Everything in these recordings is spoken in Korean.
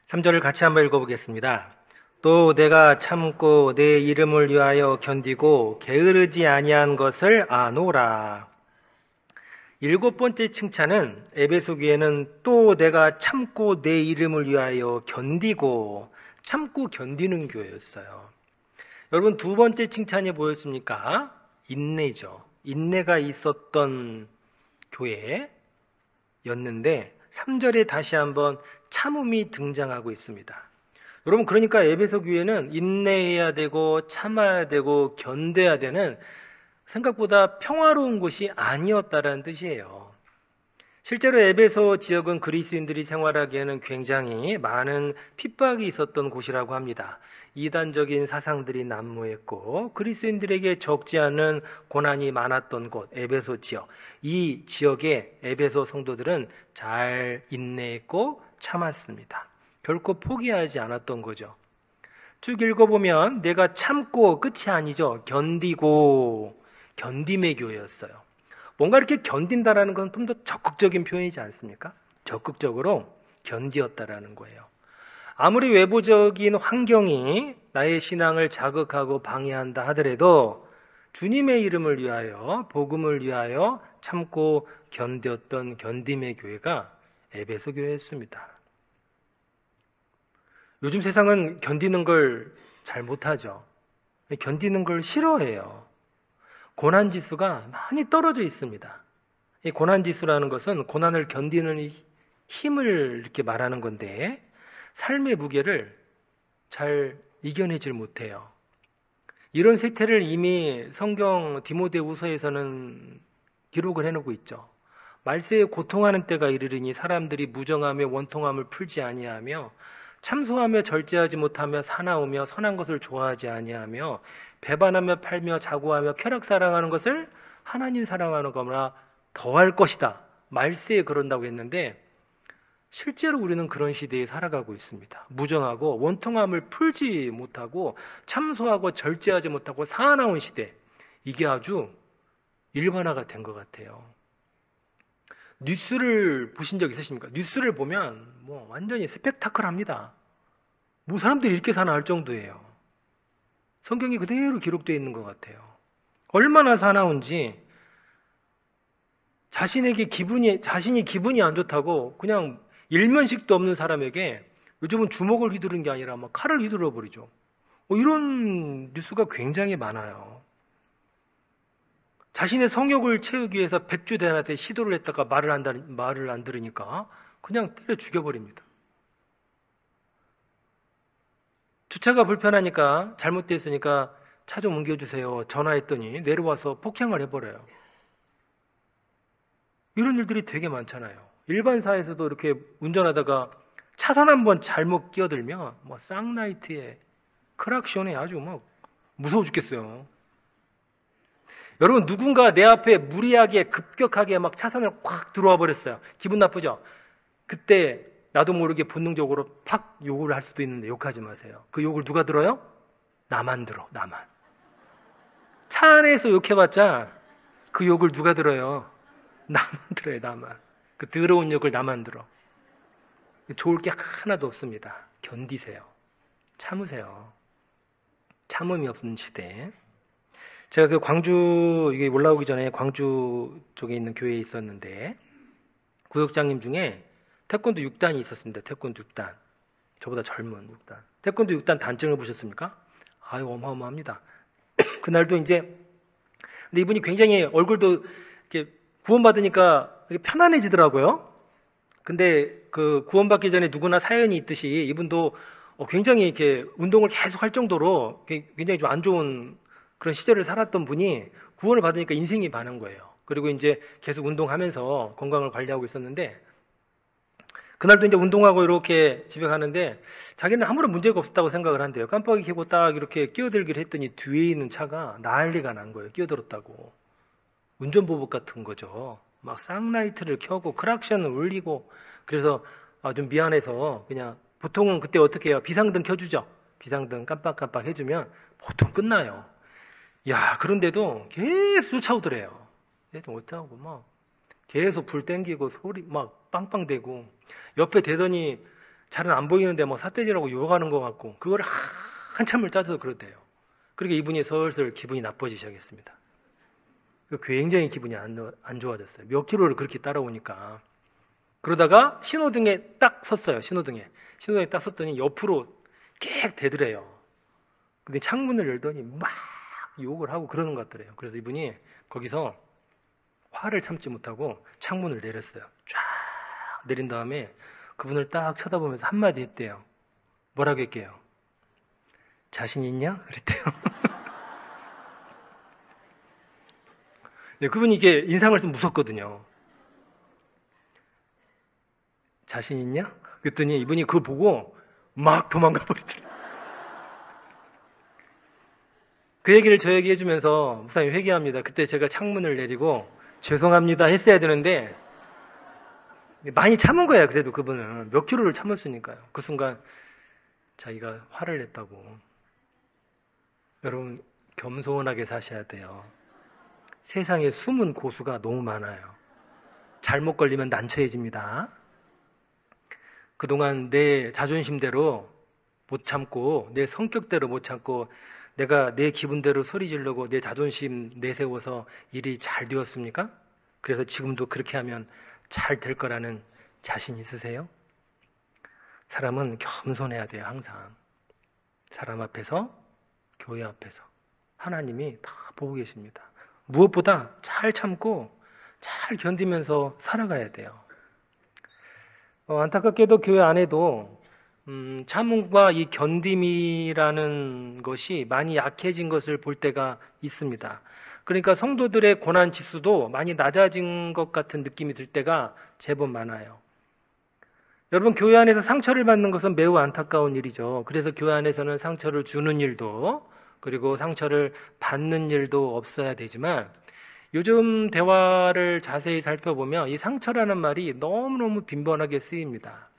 3절을 같이 한번 읽어보겠습니다. 또 내가 참고 내 이름을 위하여 견디고 게으르지 아니한 것을 아노라. 일곱 번째 칭찬은 에베소 교회는 또 내가 참고 내 이름을 위하여 견디고 참고 견디는 교회였어요. 여러분, 두 번째 칭찬이 뭐였습니까? 인내죠. 인내가 있었던 교회였는데 3절에 다시 한번 참음이 등장하고 있습니다. 여러분, 그러니까 에베소 교회는 인내해야 되고 참아야 되고 견뎌야 되는 생각보다 평화로운 곳이 아니었다라는 뜻이에요. 실제로 에베소 지역은 그리스인들이 생활하기에는 굉장히 많은 핍박이 있었던 곳이라고 합니다. 이단적인 사상들이 난무했고 그리스인들에게 적지 않은 고난이 많았던 곳, 에베소 지역. 이 지역의 에베소 성도들은 잘 인내했고 참았습니다. 결코 포기하지 않았던 거죠. 쭉 읽어보면 내가 참고 끝이 아니죠. 견디고 견딤의 교회였어요. 뭔가 이렇게 견딘다라는 건 좀 더 적극적인 표현이지 않습니까? 적극적으로 견디었다라는 거예요. 아무리 외부적인 환경이 나의 신앙을 자극하고 방해한다 하더라도 주님의 이름을 위하여, 복음을 위하여 참고 견뎠던 견딤의 교회가 에베소 교회였습니다. 요즘 세상은 견디는 걸 잘 못하죠. 견디는 걸 싫어해요. 고난지수가 많이 떨어져 있습니다. 이 고난지수라는 것은 고난을 견디는 힘을 이렇게 말하는 건데 삶의 무게를 잘 이겨내질 못해요. 이런 세태를 이미 성경 디모데후서에서는 기록을 해놓고 있죠. 말세에 고통하는 때가 이르리니 사람들이 무정하며 원통함을 풀지 아니하며 참소하며 절제하지 못하며 사나우며 선한 것을 좋아하지 아니하며 배반하며 팔며 자고하며 쾌락 사랑하는 것을 하나님 사랑하는 거나 더할 것이다. 말세에 그런다고 했는데 실제로 우리는 그런 시대에 살아가고 있습니다. 무정하고 원통함을 풀지 못하고 참소하고 절제하지 못하고 사나운 시대. 이게 아주 일반화가 된 것 같아요. 뉴스를 보신 적 있으십니까? 뉴스를 보면 뭐 완전히 스펙타클합니다. 뭐 사람들이 이렇게 사나 할 정도예요. 성경이 그대로 기록되어 있는 것 같아요. 얼마나 사나운지 자신이 기분이 안 좋다고 그냥 일면식도 없는 사람에게 요즘은 주먹을 휘두른 게 아니라 막 칼을 휘둘러 버리죠. 이런 뉴스가 굉장히 많아요. 자신의 성욕을 채우기 위해서 백주대한테 시도를 했다가 말을 안 들으니까 그냥 때려 죽여버립니다. 주차가 불편하니까 잘못됐으니까 차 좀 옮겨주세요. 전화했더니 내려와서 폭행을 해버려요. 이런 일들이 되게 많잖아요. 일반사에서도 이렇게 운전하다가 차선 한번 잘못 끼어들면 뭐 쌍라이트에 크락션에 아주 막 무서워 죽겠어요. 여러분, 누군가 내 앞에 무리하게 급격하게 막 차선을 꽉 들어와 버렸어요. 기분 나쁘죠? 그때 나도 모르게 본능적으로 팍 욕을 할 수도 있는데 욕하지 마세요. 그 욕을 누가 들어요? 나만 들어, 나만. 차 안에서 욕해봤자 그 욕을 누가 들어요? 나만 들어요, 나만. 그 더러운 욕을 나만 들어. 좋을 게 하나도 없습니다. 견디세요. 참으세요. 참음이 없는 시대. 제가 그 광주, 이게 올라오기 전에 광주 쪽에 있는 교회에 있었는데, 구역장님 중에 태권도 6단이 있었습니다. 태권도 6단. 저보다 젊은 6단. 태권도 6단 단증을 보셨습니까? 아유, 어마어마합니다. 그날도 이제, 근데 이분이 굉장히 얼굴도 이렇게 구원받으니까 편안해지더라고요. 근데 그 구원받기 전에 누구나 사연이 있듯이 이분도 굉장히 이렇게 운동을 계속 할 정도로 굉장히 좀 안 좋은 그런 시절을 살았던 분이 구원을 받으니까 인생이 반한 거예요. 그리고 이제 계속 운동하면서 건강을 관리하고 있었는데 그날도 이제 운동하고 이렇게 집에 가는데 자기는 아무런 문제가 없었다고 생각을 한대요. 깜빡이 켜고 딱 이렇게 끼어들기를 했더니 뒤에 있는 차가 난리가 난 거예요. 끼어들었다고. 운전보복 같은 거죠. 막 쌍라이트를 켜고 크락션을 울리고 그래서 좀 미안해서 그냥 보통은 그때 어떻게 해요? 비상등 켜주죠. 비상등 깜빡깜빡 해주면 보통 끝나요. 야, 그런데도 계속 쫓아오더래요. 얘도 어떡하고 막 계속 불 땡기고 소리 막 빵빵대고 옆에 대더니 잘은 안 보이는데 뭐 삿대질하고 욕하는 것 같고 그걸 한참을 짜서 그러대요. 그러니까 이분이 슬슬 기분이 나빠지셔야겠습니다. 굉장히 기분이 안 좋아졌어요. 몇 킬로를 그렇게 따라오니까. 그러다가 신호등에 딱 섰어요. 신호등에 딱 섰더니 옆으로 객 대더래요. 근데 창문을 열더니 막 욕을 하고 그러는 것 같더래요. 그래서 이분이 거기서 화를 참지 못하고 창문을 내렸어요. 쫙 내린 다음에 그분을 딱 쳐다보면서 한마디 했대요. 뭐라고 했게요? 자신 있냐? 그랬대요. 네, 그분이 이게 인상을 좀 무섭거든요. 자신 있냐? 그랬더니 이분이 그걸 보고 막 도망가 버리더래요. 그 얘기를 저에게 해주면서 목사님 회개합니다. 그때 제가 창문을 내리고 죄송합니다 했어야 되는데 많이 참은 거예요. 그래도 그분은 몇 킬로를 참았으니까요. 그 순간 자기가 화를 냈다고. 여러분 겸손하게 사셔야 돼요. 세상에 숨은 고수가 너무 많아요. 잘못 걸리면 난처해집니다. 그동안 내 자존심대로 못 참고 내 성격대로 못 참고 내가 내 기분대로 소리 지르고 내 자존심 내세워서 일이 잘 되었습니까? 그래서 지금도 그렇게 하면 잘 될 거라는 자신 있으세요? 사람은 겸손해야 돼요. 항상 사람 앞에서 교회 앞에서 하나님이 다 보고 계십니다. 무엇보다 잘 참고 잘 견디면서 살아가야 돼요. 안타깝게도 교회 안에도 참음과 이 견딤이라는 것이 많이 약해진 것을 볼 때가 있습니다. 그러니까 성도들의 고난 지수도 많이 낮아진 것 같은 느낌이 들 때가 제법 많아요. 여러분 교회 안에서 상처를 받는 것은 매우 안타까운 일이죠. 그래서 교회 안에서는 상처를 주는 일도 그리고 상처를 받는 일도 없어야 되지만 요즘 대화를 자세히 살펴보면 이 상처라는 말이 너무너무 빈번하게 쓰입니다.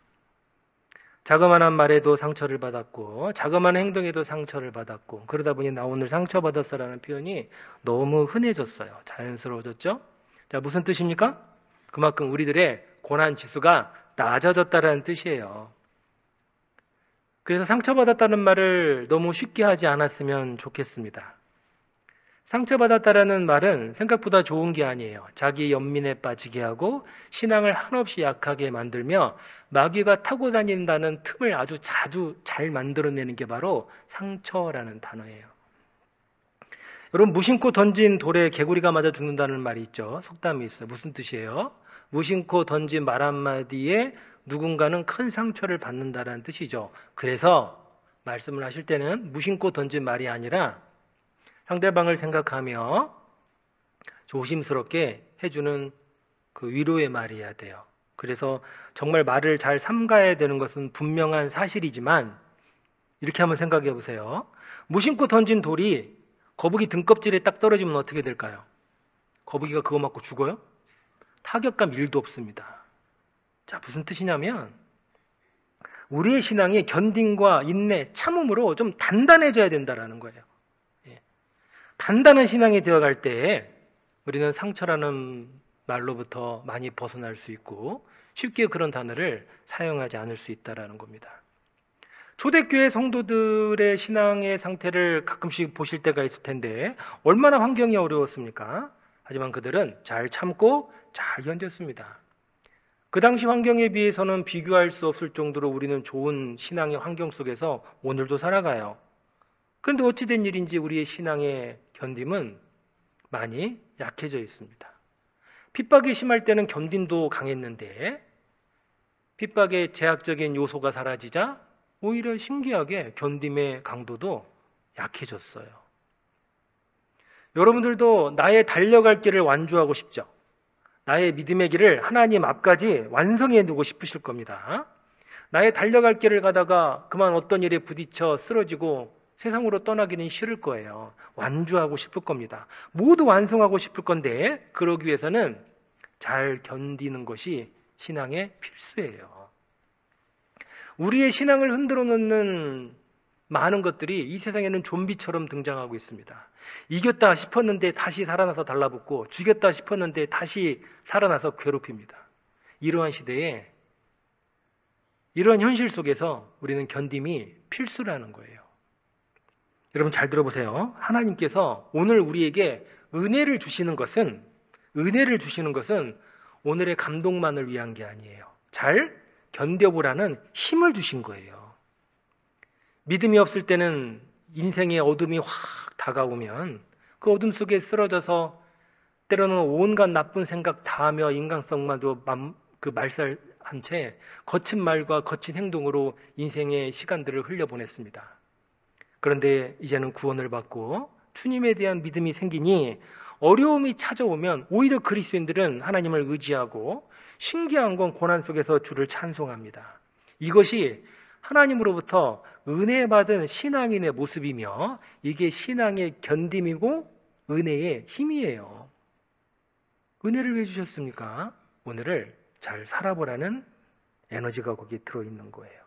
자그마한 말에도 상처를 받았고 자그마한 행동에도 상처를 받았고 그러다 보니 나 오늘 상처받았어라는 표현이 너무 흔해졌어요. 자연스러워졌죠? 자, 무슨 뜻입니까? 그만큼 우리들의 고난 지수가 낮아졌다는 뜻이에요. 그래서 상처받았다는 말을 너무 쉽게 하지 않았으면 좋겠습니다. 상처받았다라는 말은 생각보다 좋은 게 아니에요. 자기 연민에 빠지게 하고 신앙을 한없이 약하게 만들며 마귀가 타고 다닌다는 틈을 아주 자주 잘 만들어내는 게 바로 상처라는 단어예요. 여러분 무심코 던진 돌에 개구리가 맞아 죽는다는 말이 있죠. 속담이 있어요. 무슨 뜻이에요? 무심코 던진 말 한마디에 누군가는 큰 상처를 받는다는 뜻이죠. 그래서 말씀을 하실 때는 무심코 던진 말이 아니라 상대방을 생각하며 조심스럽게 해주는 그 위로의 말이어야 돼요. 그래서 정말 말을 잘 삼가야 되는 것은 분명한 사실이지만 이렇게 한번 생각해 보세요. 무심코 던진 돌이 거북이 등껍질에 딱 떨어지면 어떻게 될까요? 거북이가 그거 맞고 죽어요? 타격감 1도 없습니다. 자, 무슨 뜻이냐면 우리의 신앙이 견딤과 인내, 참음으로 좀 단단해져야 된다는 거예요. 단단한 신앙이 되어갈 때 우리는 상처라는 말로부터 많이 벗어날 수 있고 쉽게 그런 단어를 사용하지 않을 수 있다는 겁니다. 초대교회 성도들의 신앙의 상태를 가끔씩 보실 때가 있을 텐데 얼마나 환경이 어려웠습니까? 하지만 그들은 잘 참고 잘 견뎠습니다. 그 당시 환경에 비해서는 비교할 수 없을 정도로 우리는 좋은 신앙의 환경 속에서 오늘도 살아가요. 그런데 어찌된 일인지 우리의 신앙의 견딤은 많이 약해져 있습니다. 핍박이 심할 때는 견딘도 강했는데 핍박의 제약적인 요소가 사라지자 오히려 신기하게 견딤의 강도도 약해졌어요. 여러분들도 나의 달려갈 길을 완주하고 싶죠? 나의 믿음의 길을 하나님 앞까지 완성해 두고 싶으실 겁니다. 나의 달려갈 길을 가다가 그만 어떤 일에 부딪혀 쓰러지고 세상으로 떠나기는 싫을 거예요. 완주하고 싶을 겁니다. 모두 완성하고 싶을 건데 그러기 위해서는 잘 견디는 것이 신앙의 필수예요. 우리의 신앙을 흔들어 놓는 많은 것들이 이 세상에는 좀비처럼 등장하고 있습니다. 이겼다 싶었는데 다시 살아나서 달라붙고 죽였다 싶었는데 다시 살아나서 괴롭힙니다. 이러한 시대에 이런 현실 속에서 우리는 견딤이 필수라는 거예요. 여러분 잘 들어보세요. 하나님께서 오늘 우리에게 은혜를 주시는 것은 오늘의 감동만을 위한 게 아니에요. 잘 견뎌보라는 힘을 주신 거예요. 믿음이 없을 때는 인생의 어둠이 확 다가오면 그 어둠 속에 쓰러져서 때로는 온갖 나쁜 생각 다 하며 인간성마저 말살한 채 거친 말과 거친 행동으로 인생의 시간들을 흘려보냈습니다. 그런데 이제는 구원을 받고 주님에 대한 믿음이 생기니 어려움이 찾아오면 오히려 그리스도인들은 하나님을 의지하고 신기한 건 고난 속에서 주를 찬송합니다. 이것이 하나님으로부터 은혜 받은 신앙인의 모습이며 이게 신앙의 견딤이고 은혜의 힘이에요. 은혜를 왜 주셨습니까? 오늘을 잘 살아보라는 에너지가 거기에 들어있는 거예요.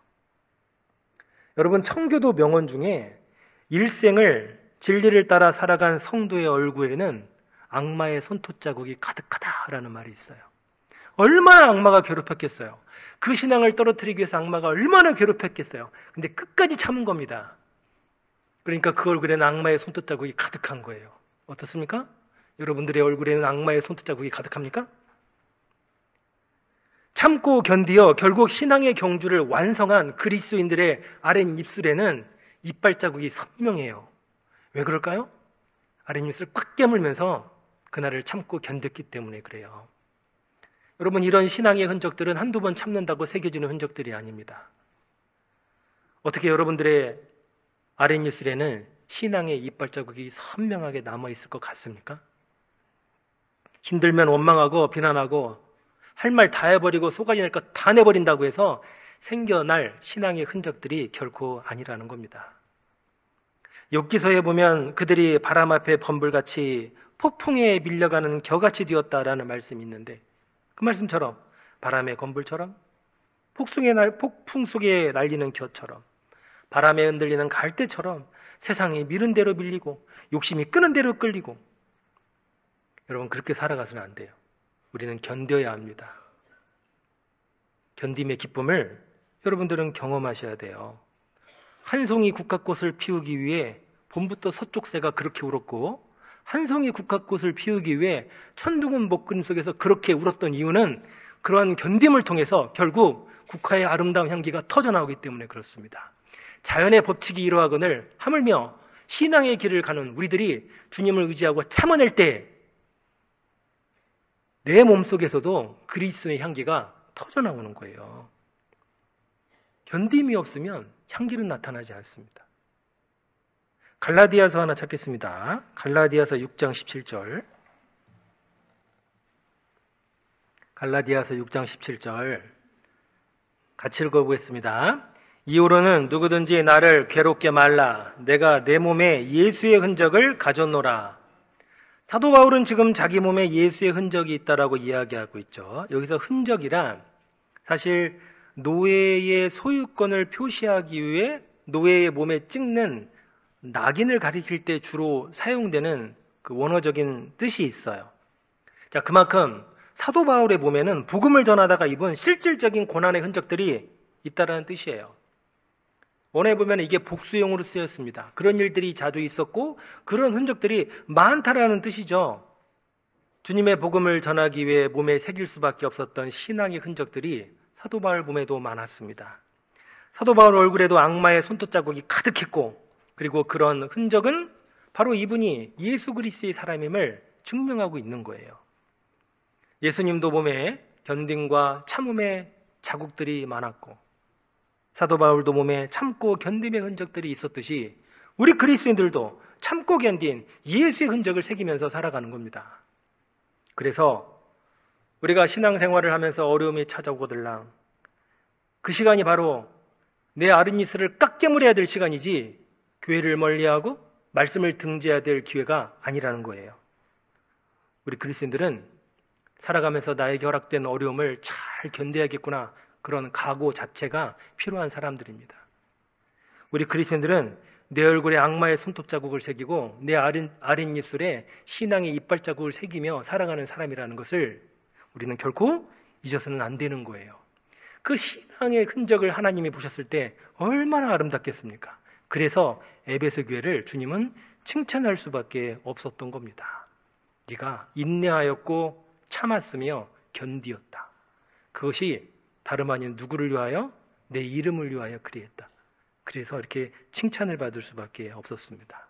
여러분, 청교도 명언 중에 일생을 진리를 따라 살아간 성도의 얼굴에는 악마의 손톱자국이 가득하다라는 말이 있어요. 얼마나 악마가 괴롭혔겠어요. 그 신앙을 떨어뜨리기 위해서 악마가 얼마나 괴롭혔겠어요. 근데 끝까지 참은 겁니다. 그러니까 그 얼굴에는 악마의 손톱자국이 가득한 거예요. 어떻습니까? 여러분들의 얼굴에는 악마의 손톱자국이 가득합니까? 참고 견디어 결국 신앙의 경주를 완성한 그리스도인들의 아랫입술에는 이빨자국이 선명해요. 왜 그럴까요? 아랫입술을 꽉 깨물면서 그날을 참고 견뎠기 때문에 그래요. 여러분, 이런 신앙의 흔적들은 한두 번 참는다고 새겨지는 흔적들이 아닙니다. 어떻게 여러분들의 아랫입술에는 신앙의 이빨자국이 선명하게 남아있을 것 같습니까? 힘들면 원망하고 비난하고 할 말 다 해버리고 속아지 낼 것 다 내버린다고 해서 생겨날 신앙의 흔적들이 결코 아니라는 겁니다. 욥기서에 보면 그들이 바람 앞에 범불같이 폭풍에 밀려가는 겨같이 되었다라는 말씀이 있는데 그 말씀처럼 바람의 건불처럼 폭풍 속에 날리는 겨처럼 바람에 흔들리는 갈대처럼 세상이 미는 대로 밀리고 욕심이 끄는 대로 끌리고 여러분 그렇게 살아가서는 안 돼요. 우리는 견뎌야 합니다. 견딤의 기쁨을 여러분들은 경험하셔야 돼요. 한 송이 국화꽃을 피우기 위해 봄부터 서쪽새가 그렇게 울었고 한 송이 국화꽃을 피우기 위해 천둥은 목구름 속에서 그렇게 울었던 이유는 그러한 견딤을 통해서 결국 국화의 아름다운 향기가 터져나오기 때문에 그렇습니다. 자연의 법칙이 이러하거늘 하물며 신앙의 길을 가는 우리들이 주님을 의지하고 참아낼 때 내 몸속에서도 그리스도의 향기가 터져나오는 거예요. 견딤이 없으면 향기는 나타나지 않습니다. 갈라디아서 하나 찾겠습니다. 갈라디아서 6장 17절. 갈라디아서 6장 17절 같이 읽어보겠습니다. 이후로는 누구든지 나를 괴롭게 말라. 내가 내 몸에 예수의 흔적을 가졌노라. 사도 바울은 지금 자기 몸에 예수의 흔적이 있다라고 이야기하고 있죠. 여기서 흔적이란 사실 노예의 소유권을 표시하기 위해 노예의 몸에 찍는 낙인을 가리킬 때 주로 사용되는 그 원어적인 뜻이 있어요. 자, 그만큼 사도 바울의 몸에는 복음을 전하다가 입은 실질적인 고난의 흔적들이 있다라는 뜻이에요. 원어에 보면 이게 복수용으로 쓰였습니다. 그런 일들이 자주 있었고 그런 흔적들이 많다라는 뜻이죠. 주님의 복음을 전하기 위해 몸에 새길 수밖에 없었던 신앙의 흔적들이 사도 바울 몸에도 많았습니다. 사도 바울 얼굴에도 악마의 손톱자국이 가득했고 그리고 그런 흔적은 바로 이분이 예수 그리스도의 사람임을 증명하고 있는 거예요. 예수님도 몸에 견딤과 참음의 자국들이 많았고 사도 바울도 몸에 참고 견딤의 흔적들이 있었듯이 우리 그리스도인들도 참고 견딘 예수의 흔적을 새기면서 살아가는 겁니다. 그래서 우리가 신앙생활을 하면서 어려움이 찾아오거들랑 그 시간이 바로 내 아랫입술을 깎 깨물어야 될 시간이지 교회를 멀리하고 말씀을 등지해야 될 기회가 아니라는 거예요. 우리 그리스도인들은 살아가면서 나에게 허락된 어려움을 잘 견뎌야겠구나 그런 각오 자체가 필요한 사람들입니다. 우리 그리스도인들은 내 얼굴에 악마의 손톱자국을 새기고 내 아랫입술에 신앙의 이빨자국을 새기며 살아가는 사람이라는 것을 우리는 결코 잊어서는 안 되는 거예요. 그 신앙의 흔적을 하나님이 보셨을 때 얼마나 아름답겠습니까? 그래서 에베소 교회를 주님은 칭찬할 수밖에 없었던 겁니다. 네가 인내하였고 참았으며 견디었다. 그것이 다름 아닌 누구를 위하여? 내 이름을 위하여 그리했다. 그래서 이렇게 칭찬을 받을 수밖에 없었습니다.